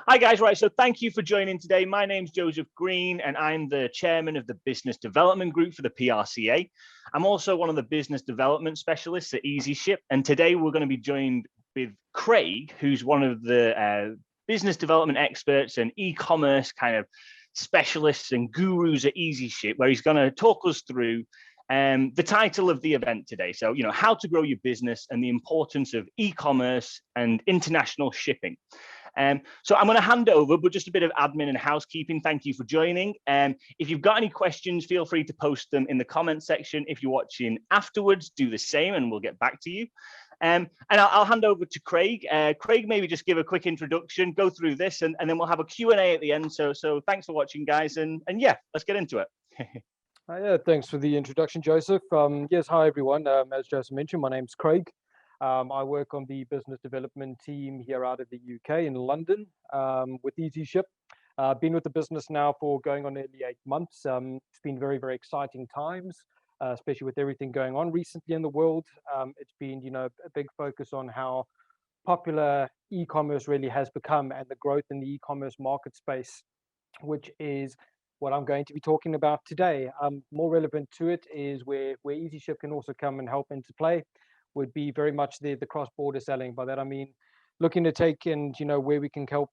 Hi guys, right, so thank you for joining today. My name's Joseph Green and I'm the chairman of the Business Development Group for the PRCA. I'm also one of the business development specialists at EasyShip, and today we're going to be joined with Craig, who's one of the business development experts and e-commerce kind of specialists and gurus at EasyShip, where he's going to talk us through the title of the event today. So, how to grow your business and the importance of e-commerce and international shipping. So I'm going to hand over, but just a bit of admin and housekeeping. Thank you for joining. If you've got any questions, feel free to post them in the comment section. If you're watching afterwards, do the same and we'll get back to you. And I'll hand over to Craig. Craig, maybe just give a quick introduction, go through this, and then we'll have a Q&A at the end. So thanks for watching, guys. And yeah, let's get into it. Yeah, thanks for the introduction, Joseph. Yes, hi, everyone. As Joseph mentioned, my name's Craig. I work on the business development team here out of the UK in London with EasyShip. I've been with the business now for going on nearly 8 months. It's been very, very exciting times, especially with everything going on recently in the world. It's been, a big focus on how popular e-commerce really has become and the growth in the e-commerce market space, which is what I'm going to be talking about today. More relevant to it is where EasyShip can also come and help into play, would be very much the cross-border selling. By that I mean looking to take in, where we can help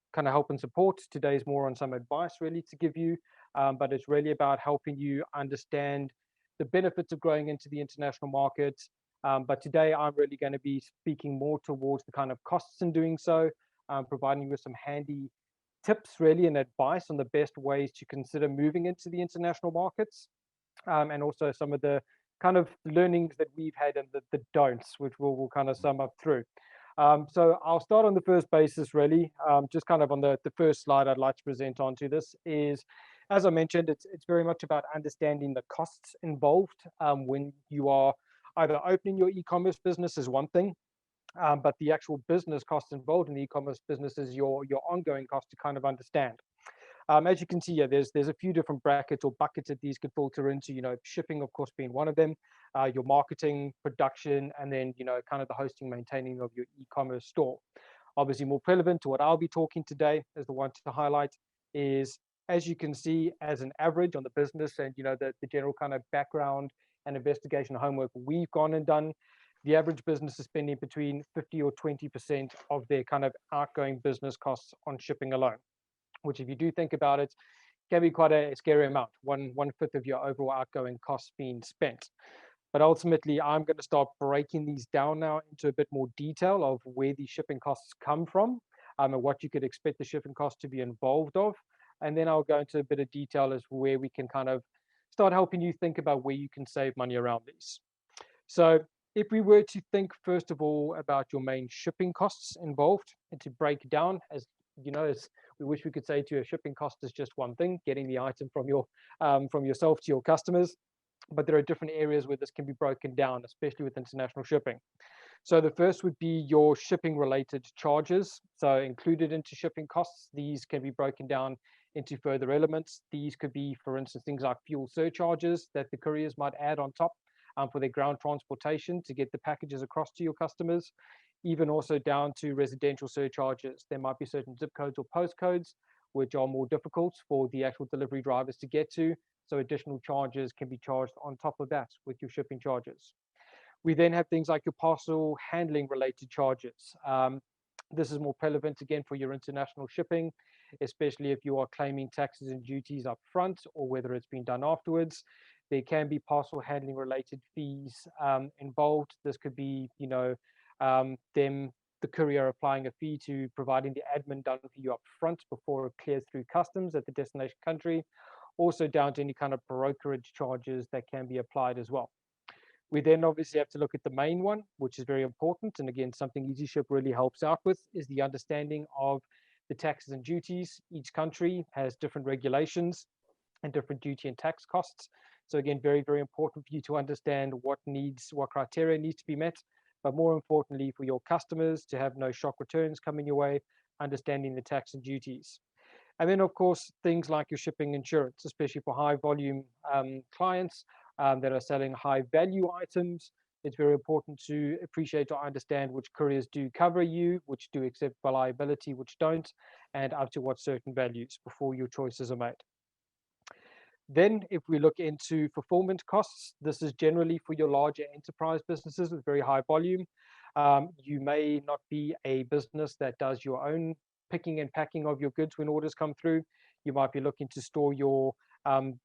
and support. Today's more on some advice really to give you, but it's really about helping you understand the benefits of growing into the international market. But today I'm really going to be speaking more towards the kind of costs in doing so, providing you with some handy tips really and advice on the best ways to consider moving into the international markets, and also some of the kind of learnings that we've had and the don'ts, which we'll kind of sum up through. So I'll start on the first basis really, just kind of on the first slide I'd like to present onto this is, as I mentioned, it's very much about understanding the costs involved when you are either opening your e-commerce business is one thing, but the actual business costs involved in the e-commerce business is your ongoing cost to kind of understand. As you can see here, there's a few different brackets or buckets that these could filter into, shipping, of course, being one of them, your marketing, production, and then, kind of the hosting, maintaining of your e-commerce store. Obviously, more relevant to what I'll be talking today as the one to highlight is, as you can see, as an average on the business and, the general kind of background and investigation homework we've gone and done, the average business is spending between 50 or 20% of their kind of outgoing business costs on shipping alone, which if you do think about it, can be quite a scary amount, one fifth of your overall outgoing costs being spent. But ultimately, I'm going to start breaking these down now into a bit more detail of where these shipping costs come from, and what you could expect the shipping costs to be involved of. And then I'll go into a bit of detail as where we can kind of start helping you think about where you can save money around these. So if we were to think, first of all, about your main shipping costs involved and to break down, as as we wish we could say to you, a shipping cost is just one thing, getting the item from yourself to your customers. But there are different areas where this can be broken down, especially with international shipping. So the first would be your shipping related charges. So included into shipping costs, these can be broken down into further elements. These could be, for instance, things like fuel surcharges that the couriers might add on top for their ground transportation to get the packages across to your customers. Even also down to residential surcharges. There might be certain zip codes or postcodes which are more difficult for the actual delivery drivers to get to. So additional charges can be charged on top of that with your shipping charges. We then have things like your parcel handling related charges. This is more relevant again for your international shipping, especially if you are claiming taxes and duties up front or whether it's been done afterwards. There can be parcel handling related fees involved. This could be, the courier applying a fee to providing the admin done for you up front before it clears through customs at the destination country, also down to any kind of brokerage charges that can be applied as well. We then obviously have to look at the main one, which is very important, and again, something EasyShip really helps out with, is the understanding of the taxes and duties. Each country has different regulations and different duty and tax costs. So again, very, very important for you to understand what criteria needs to be met, but more importantly for your customers to have no shock returns coming your way, understanding the tax and duties. And then of course, things like your shipping insurance, especially for high volume clients that are selling high value items. it's very important to appreciate or understand which couriers do cover you, which do accept liability, which don't, and up to what certain values before your choices are made. Then, if we look into fulfillment costs, this is generally for your larger enterprise businesses with very high volume. You may not be a business that does your own picking and packing of your goods when orders come through. You might be looking to store your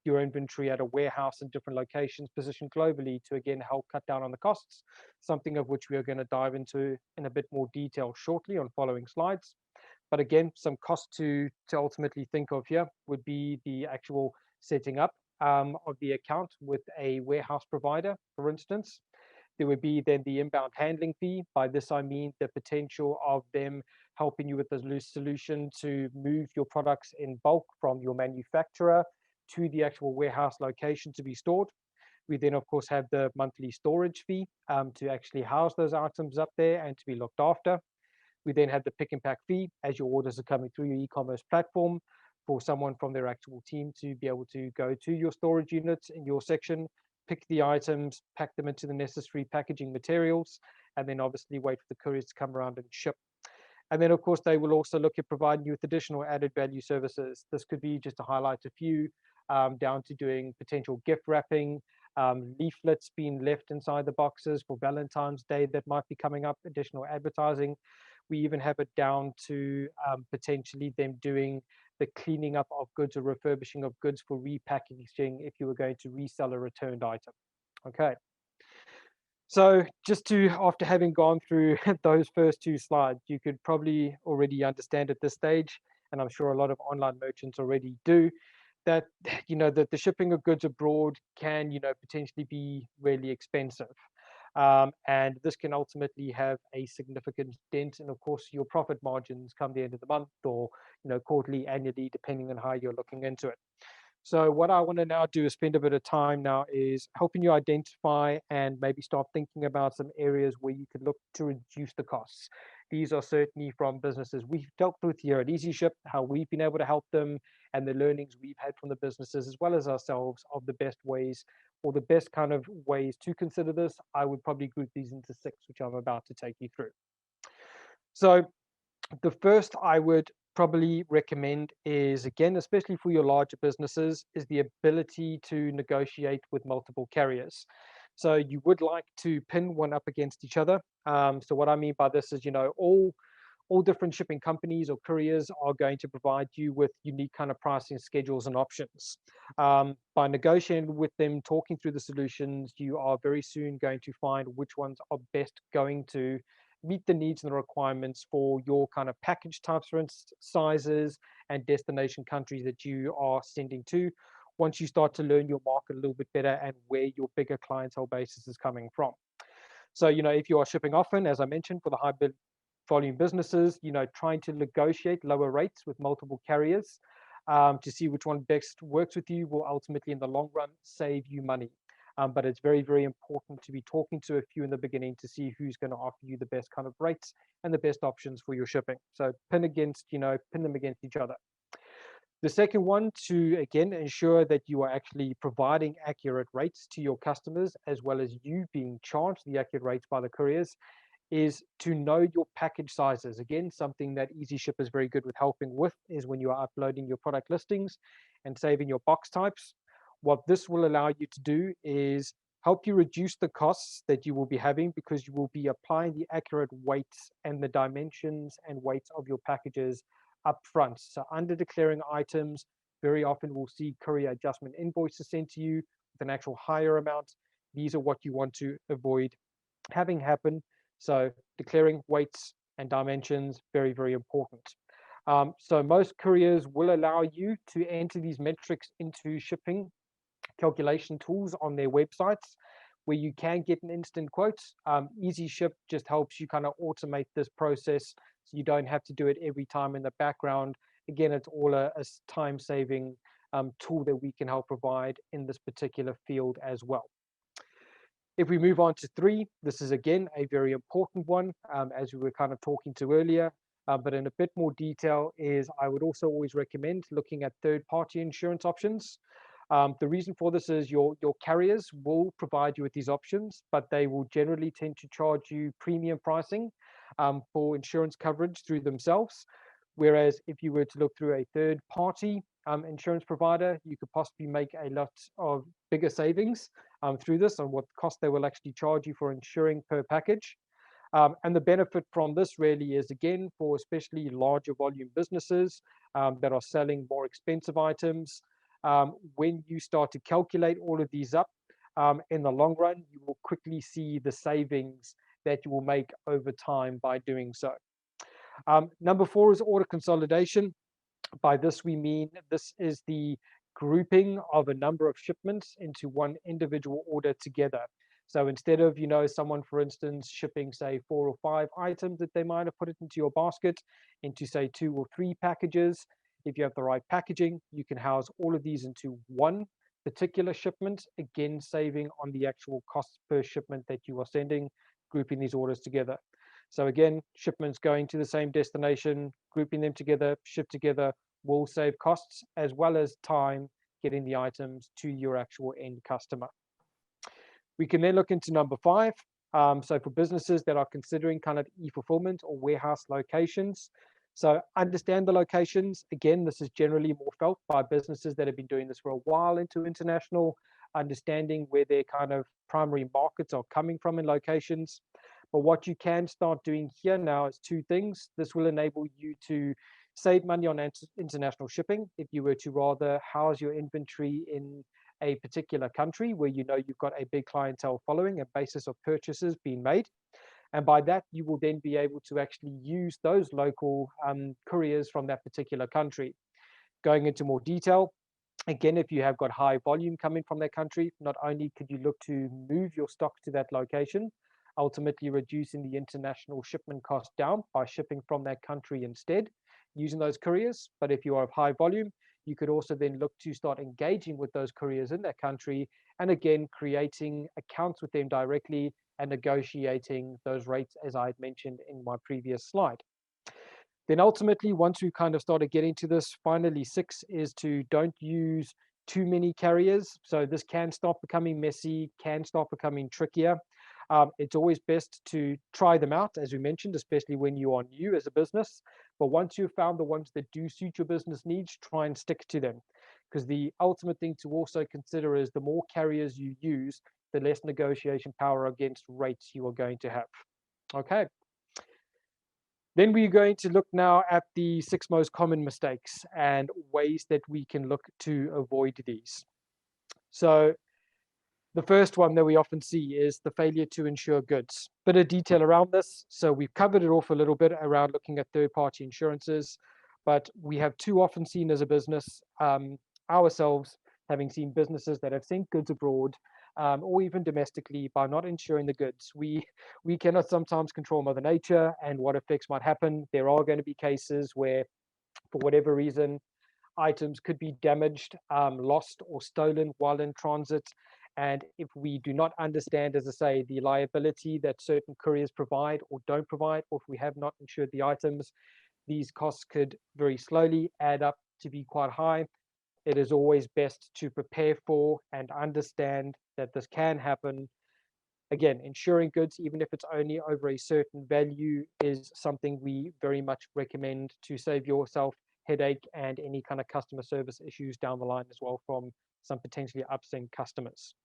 inventory at a warehouse in different locations positioned globally to again help cut down on the costs, something of which we are going to dive into in a bit more detail shortly on following slides. But again, some cost to ultimately think of here would be the actual setting up of the account with a warehouse provider, for instance. There would be then the inbound handling fee. By this, I mean the potential of them helping you with the loose solution to move your products in bulk from your manufacturer to the actual warehouse location to be stored. We then, of course, have the monthly storage fee to actually house those items up there and to be looked after. We then have the pick and pack fee as your orders are coming through your e-commerce platform for someone from their actual team to be able to go to your storage units in your section, pick the items, pack them into the necessary packaging materials, and then obviously wait for the couriers to come around and ship. And then, of course, they will also look at providing you with additional added value services. This could be, just to highlight a few, down to doing potential gift wrapping, leaflets being left inside the boxes for Valentine's Day that might be coming up, additional advertising. We even have it down to potentially them doing the cleaning up of goods or refurbishing of goods for repackaging if you were going to resell a returned item. Okay. So just to, after having gone through those first two slides, you could probably already understand at this stage, and I'm sure a lot of online merchants already do, that that the shipping of goods abroad can potentially be really expensive. And this can ultimately have a significant dent in, of course, your profit margins come the end of the month or quarterly, annually, depending on how you're looking into it. So what I want to now do is spend a bit of time now is helping you identify and maybe start thinking about some areas where you could look to reduce the costs. These are certainly from businesses we've dealt with here at EasyShip, how we've been able to help them, and the learnings we've had from the businesses as well as ourselves of the best ways or the best kind of ways to consider this. I would probably group these into 6, which I'm about to take you through. So the first I would probably recommend is, again, especially for your larger businesses, is the ability to negotiate with multiple carriers. So you would like to pin one up against each other. So what I mean by this is, all different shipping companies or couriers are going to provide you with unique kind of pricing schedules and options. By negotiating with them, talking through the solutions, you are very soon going to find which ones are best going to meet the needs and the requirements for your kind of package types, for instance, sizes and destination countries that you are sending to. Once you start to learn your market a little bit better and where your bigger clientele basis is coming from. So, if you are shipping often, as I mentioned, for the high volume businesses, trying to negotiate lower rates with multiple carriers to see which one best works with you will ultimately in the long run save you money. But it's very, very important to be talking to a few in the beginning to see who's going to offer you the best kind of rates and the best options for your shipping. So pin them against each other. The second one, to again ensure that you are actually providing accurate rates to your customers as well as you being charged the accurate rates by the couriers, is to know your package sizes. Again, something that EasyShip is very good with helping with is when you are uploading your product listings and saving your box types. What this will allow you to do is help you reduce the costs that you will be having because you will be applying the accurate weights and the dimensions and weights of your packages up front. So under declaring items, very often we'll see courier adjustment invoices sent to you with an actual higher amount. These are what you want to avoid having happen. So declaring weights and dimensions, very, very important. So most couriers will allow you to enter these metrics into shipping calculation tools on their websites where you can get an instant quote. EasyShip just helps you kind of automate this process so you don't have to do it every time in the background. Again, it's all a time-saving tool that we can help provide in this particular field as well. If we move on to 3, this is again a very important one, as we were kind of talking to earlier, but in a bit more detail is I would also always recommend looking at third-party insurance options. The reason for this is your carriers will provide you with these options, but they will generally tend to charge you premium pricing for insurance coverage through themselves. Whereas if you were to look through a third party insurance provider, you could possibly make a lot of bigger savings through this on what cost they will actually charge you for insuring per package. And the benefit from this really is, again, for especially larger volume businesses that are selling more expensive items. When you start to calculate all of these up, in the long run, you will quickly see the savings that you will make over time by doing so. Number 4 is order consolidation. By this, we mean this is the grouping of a number of shipments into one individual order together. So instead of, someone, for instance, shipping, say, 4 or 5 items that they might have put it into your basket into, say, 2 or 3 packages, if you have the right packaging, you can house all of these into one particular shipment, again, saving on the actual cost per shipment that you are sending, grouping these orders together. So again, shipments going to the same destination, grouping them together, shipped together, will save costs as well as time getting the items to your actual end customer. We can then look into number 5. So for businesses that are considering kind of e-fulfillment or warehouse locations, so understand the locations. Again, this is generally more felt by businesses that have been doing this for a while into international, understanding where their kind of primary markets are coming from in locations. But what you can start doing here now is 2 things. This will enable you to save money on international shipping if you were to rather house your inventory in a particular country where you've got a big clientele following, a basis of purchases being made. And by that, you will then be able to actually use those local couriers from that particular country. Going into more detail, again, if you have got high volume coming from that country, not only could you look to move your stock to that location, ultimately reducing the international shipment cost down by shipping from that country instead, using those couriers. But if you are of high volume, you could also then look to start engaging with those couriers in that country, and again, creating accounts with them directly and negotiating those rates, as I had mentioned in my previous slide. Then ultimately, once we kind of started getting to this, finally 6 is to don't use too many carriers. So this can start becoming messy, can start becoming trickier. It's always best to try them out, as we mentioned, especially when you are new as a business. But once you've found the ones that do suit your business needs, try and stick to them. Because the ultimate thing to also consider is the more carriers you use, the less negotiation power against rates you are going to have. Okay. Then we're going to look now at the 6 most common mistakes and ways that we can look to avoid these. So the first one that we often see is the failure to insure goods. Bit of detail around this. So we've covered it off a little bit around looking at third-party insurances, but we have too often seen as a business, ourselves, having seen businesses that have sent goods abroad, or even domestically, by not insuring the goods. We cannot sometimes control Mother Nature and what effects might happen. There are going to be cases where, for whatever reason, items could be damaged, lost, or stolen while in transit. And if we do not understand, as I say, the liability that certain couriers provide or don't provide, or if we have not insured the items, these costs could very slowly add up to be quite high. It is always best to prepare for and understand that this can happen. Again, insuring goods, even if it's only over a certain value, is something we very much recommend to save yourself headache and any kind of customer service issues down the line as well from some potentially upselling customers.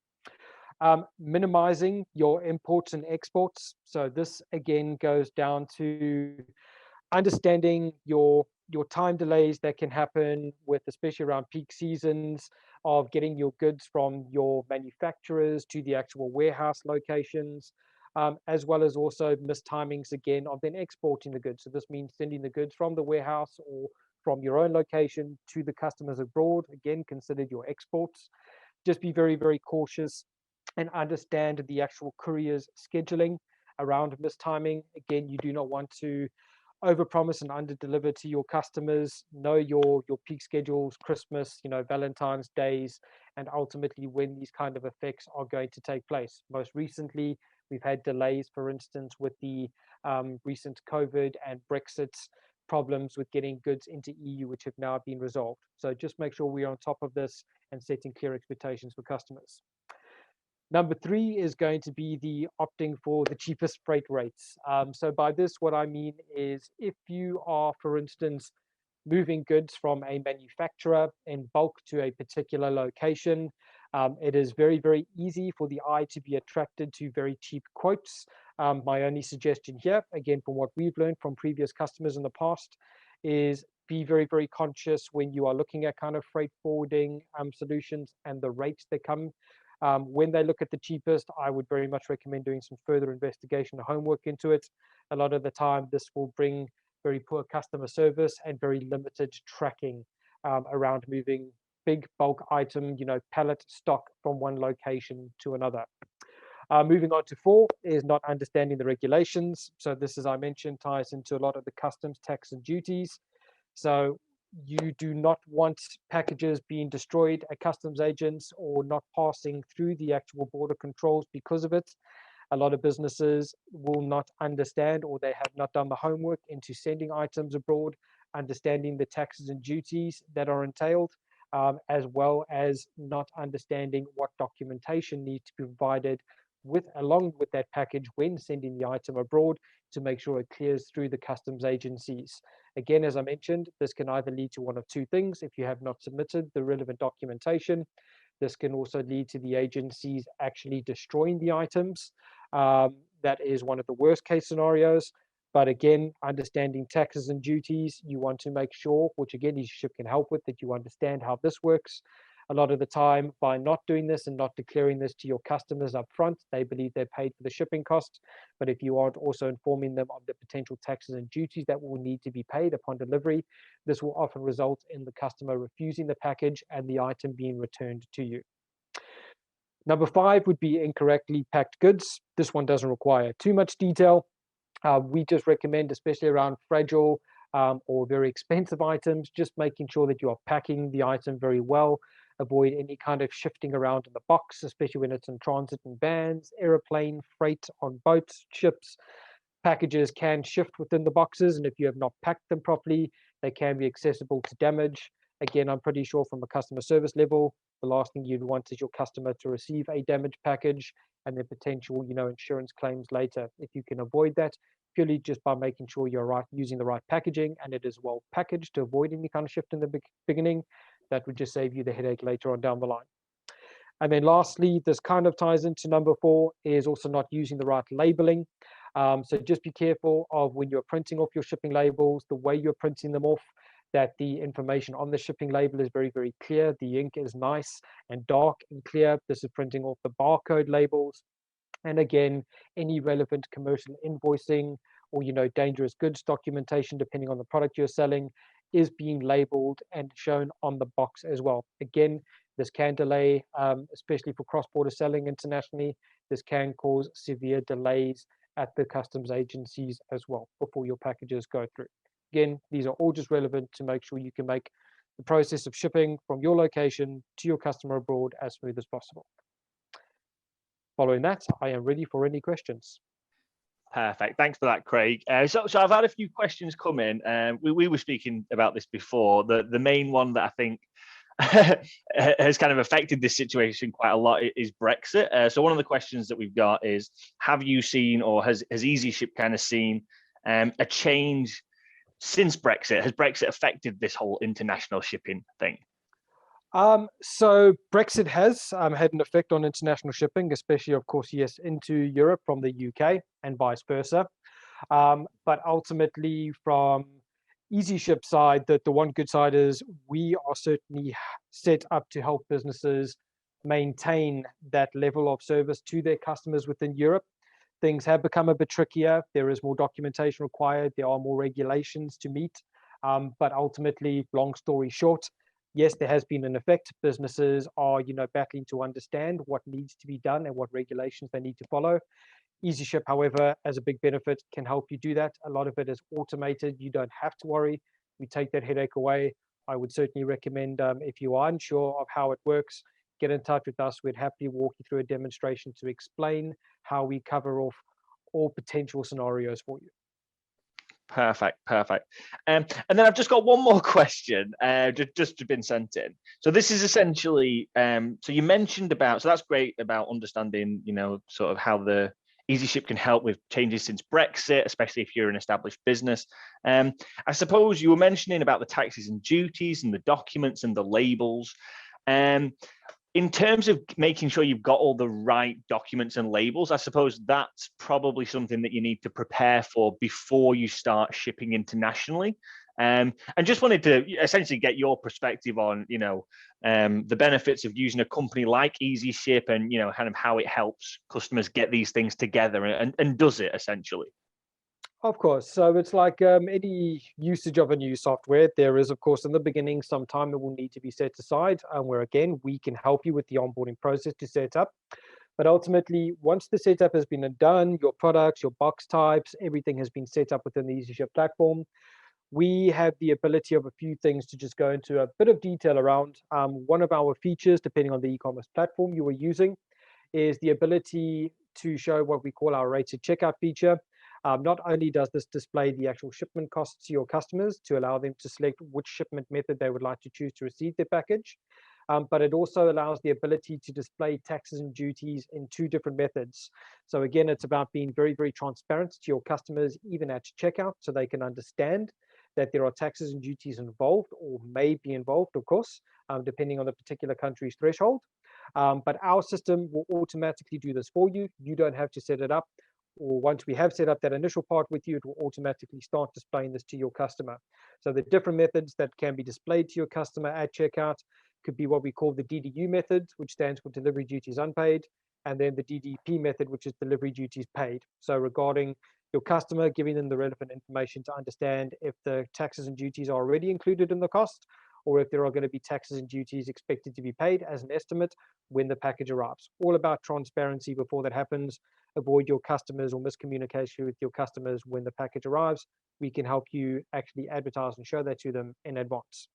Minimizing your imports and exports. So this again goes down to understanding your time delays that can happen with, especially around peak seasons, of getting your goods from your manufacturers to the actual warehouse locations, as well as also mistimings again of then exporting the goods. So this means sending the goods from the warehouse or from your own location to the customers abroad. Again, consider your exports. Just be very, very cautious and understand the actual courier's scheduling around mistiming. Again, you do not want to overpromise and underdeliver to your customers. Know your peak schedules, Christmas, Valentine's days, and ultimately when these kind of effects are going to take place. Most recently, we've had delays, for instance, with the recent COVID and Brexit problems with getting goods into EU, which have now been resolved. So just make sure we're on top of this and setting clear expectations for customers. Number 3 is going to be the opting for the cheapest freight rates. So by this, what I mean is if you are, for instance, moving goods from a manufacturer in bulk to a particular location, it is very, very easy for the eye to be attracted to very cheap quotes. My only suggestion here, again, from what we've learned from previous customers in the past, is be very, very conscious when you are looking at kind of freight forwarding solutions and the rates that come. When they look at the cheapest, I would very much recommend doing some further investigation and homework into it. A lot of the time, this will bring very poor customer service and very limited tracking around moving big bulk item, pallet stock from one location to another. Moving on to 4 is not understanding the regulations. So this, as I mentioned, ties into a lot of the customs, tax, and duties. So you do not want packages being destroyed at customs agents or not passing through the actual border controls because of it. A lot of businesses will not understand, or they have not done the homework into sending items abroad, understanding the taxes and duties that are entailed, as well as not understanding what documentation needs to be provided along with that package when sending the item abroad to make sure it clears through the customs agencies. Again, as I mentioned, this can either lead to one of 2 things. If you have not submitted the relevant documentation, this can also lead to the agencies actually destroying the items. That is one of the worst case scenarios. But again, understanding taxes and duties, you want to make sure, which again, EasyShip can help with, that you understand how this works. A lot of the time, by not doing this and not declaring this to your customers up front, they believe they're paid for the shipping costs. But if you aren't also informing them of the potential taxes and duties that will need to be paid upon delivery, this will often result in the customer refusing the package and the item being returned to you. Number 5 would be incorrectly packed goods. This one doesn't require too much detail. We just recommend, especially around fragile or very expensive items, just making sure that you are packing the item very well. Avoid any kind of shifting around in the box, especially when it's in transit and vans, airplane, freight on boats, ships. Packages can shift within the boxes, and if you have not packed them properly, they can be accessible to damage. Again, I'm pretty sure from a customer service level, the last thing you'd want is your customer to receive a damaged package and then potential, insurance claims later. If you can avoid that, purely just by making sure you're using the right packaging and it is well packaged to avoid any kind of shift in the beginning, that would just save you the headache later on down the line. And then lastly, this kind of ties into number 4, is also not using the right labeling. So just be careful of when you're printing off your shipping labels, the way you're printing them off, that the information on the shipping label is very, very clear. The ink is nice and dark and clear. This is printing off the barcode labels. And again, any relevant commercial invoicing or, dangerous goods documentation, depending on the product you're selling, is being labeled and shown on the box as well. Again, this can delay, especially for cross-border selling internationally. This can cause severe delays at the customs agencies as well before your packages go through. Again, these are all just relevant to make sure you can make the process of shipping from your location to your customer abroad as smooth as possible. Following that, I am ready for any questions. Perfect. Thanks for that, Craig. So I've had a few questions come in. We were speaking about this before. The main one that I think has kind of affected this situation quite a lot is Brexit. So one of the questions that we've got is, have you seen, or has EasyShip kind of seen a change since Brexit? Has Brexit affected this whole international shipping thing? So Brexit has had an effect on international shipping, especially, of course, yes, into Europe from the UK and vice versa. But ultimately, from EasyShip side, the one good side is we are certainly set up to help businesses maintain that level of service to their customers within Europe. Things have become a bit trickier. There is more documentation required. There are more regulations to meet. But ultimately, long story short, yes, there has been an effect. Businesses are, battling to understand what needs to be done and what regulations they need to follow. EasyShip, however, as a big benefit, can help you do that. A lot of it is automated. You don't have to worry. We take that headache away. I would certainly recommend, if you are unsure of how it works, get in touch with us. We'd happily walk you through a demonstration to explain how we cover off all potential scenarios for you. Perfect, perfect. And then I've just got one more question, just been sent in. So this is essentially, so you mentioned about, so that's great about understanding, sort of how the EasyShip can help with changes since Brexit, especially if you're an established business. I suppose you were mentioning about the taxes and duties and the documents and the labels. In terms of making sure you've got all the right documents and labels, I suppose that's probably something that you need to prepare for before you start shipping internationally. And just wanted to essentially get your perspective on, the benefits of using a company like EasyShip and, kind of how it helps customers get these things together and does it essentially. Of course. So it's like any usage of a new software. There is, of course, in the beginning, some time that will need to be set aside, where again, we can help you with the onboarding process to set up. But ultimately, once the setup has been done, your products, your box types, everything has been set up within the EasyShip platform, we have the ability of a few things to just go into a bit of detail around. One of our features, depending on the e-commerce platform you are using, is the ability to show what we call our rated checkout feature. Not only does this display the actual shipment costs to your customers to allow them to select which shipment method they would like to choose to receive their package, but it also allows the ability to display taxes and duties in two different methods. So again, it's about being very, very transparent to your customers, even at checkout, so they can understand that there are taxes and duties involved or may be involved, of course, depending on the particular country's threshold. But our system will automatically do this for you. You don't have to set it up. Or once we have set up that initial part with you, it will automatically start displaying this to your customer. So the different methods that can be displayed to your customer at checkout could be what we call the DDU method, which stands for delivery duties unpaid, and then the DDP method, which is delivery duties paid. So regarding your customer, giving them the relevant information to understand if the taxes and duties are already included in the cost, or if there are going to be taxes and duties expected to be paid as an estimate when the package arrives. All about transparency before that happens. Avoid your customers or miscommunication with your customers when the package arrives. We can help you actually advertise and show that to them in advance.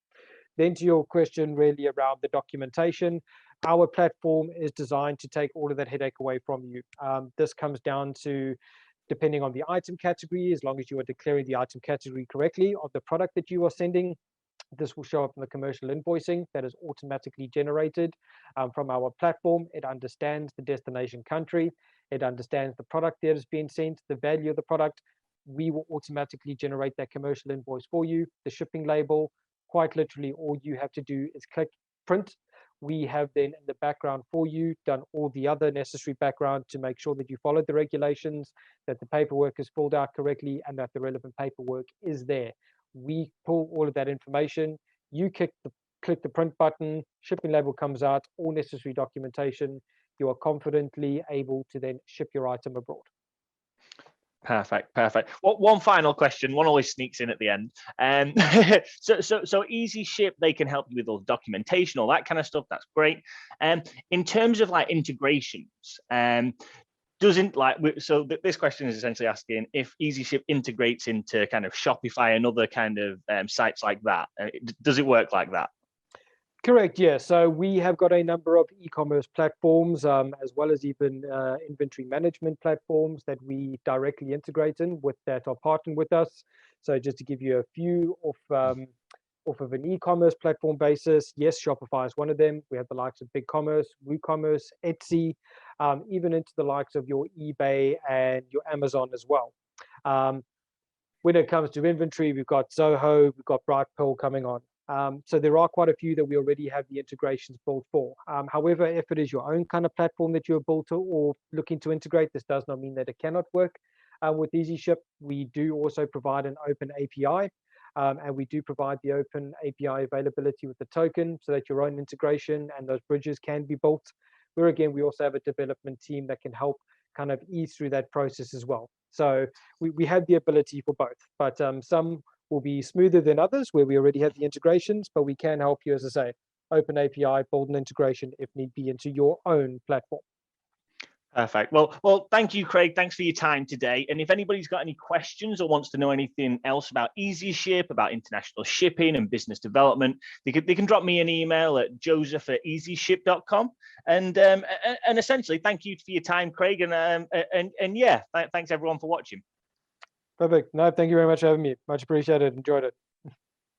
Then to your question really around the documentation, our platform is designed to take all of that headache away from you. This comes down to, depending on the item category, as long as you are declaring the item category correctly of the product that you are sending, this will show up in the commercial invoicing that is automatically generated from our platform. It understands the destination country. It understands the product that is being sent, the value of the product. We will automatically generate that commercial invoice for you. The shipping label, quite literally, all you have to do is click print. We have then in the background for you done all the other necessary background to make sure that you follow the regulations, that the paperwork is filled out correctly, and that the relevant paperwork is there. We pull all of that information. You click the print button, shipping label comes out, all necessary documentation. You are confidently able to then ship your item abroad. Perfect, perfect. Well, one final question. One always sneaks in at the end. So EasyShip, they can help you with all the documentation, all that kind of stuff. That's great. In terms of like integrations, this question is essentially asking if EasyShip integrates into kind of Shopify and other kind of sites like that. Does it work like that? Correct, yeah. So we have got a number of e-commerce platforms, as well as even inventory management platforms that we directly integrate in with that are partnering with us. So just to give you a few off of an e-commerce platform basis, yes, Shopify is one of them. We have the likes of BigCommerce, WooCommerce, Etsy, even into the likes of your eBay and your Amazon as well. When it comes to inventory, we've got Zoho, we've got Brightpearl coming on. So there are quite a few that we already have the integrations built for. However, if it is your own kind of platform that you're built to or looking to integrate, this does not mean that it cannot work. With EasyShip, we do also provide an open API, and we do provide the open API availability with the token so that your own integration and those bridges can be built. Where again, we also have a development team that can help kind of ease through that process as well. So we have the ability for both, but some will be smoother than others where we already have the integrations, but we can help you, as I say, open API, build an integration if need be into your own platform. Perfect. Well, thank you, Craig. Thanks for your time today. And if anybody's got any questions or wants to know anything else about EasyShip, about international shipping and business development, they can drop me an email at joseph@easyship.com. And essentially, thank you for your time, Craig. And yeah, thanks everyone for watching. Perfect. No, thank you very much for having me. Much appreciated. Enjoyed it.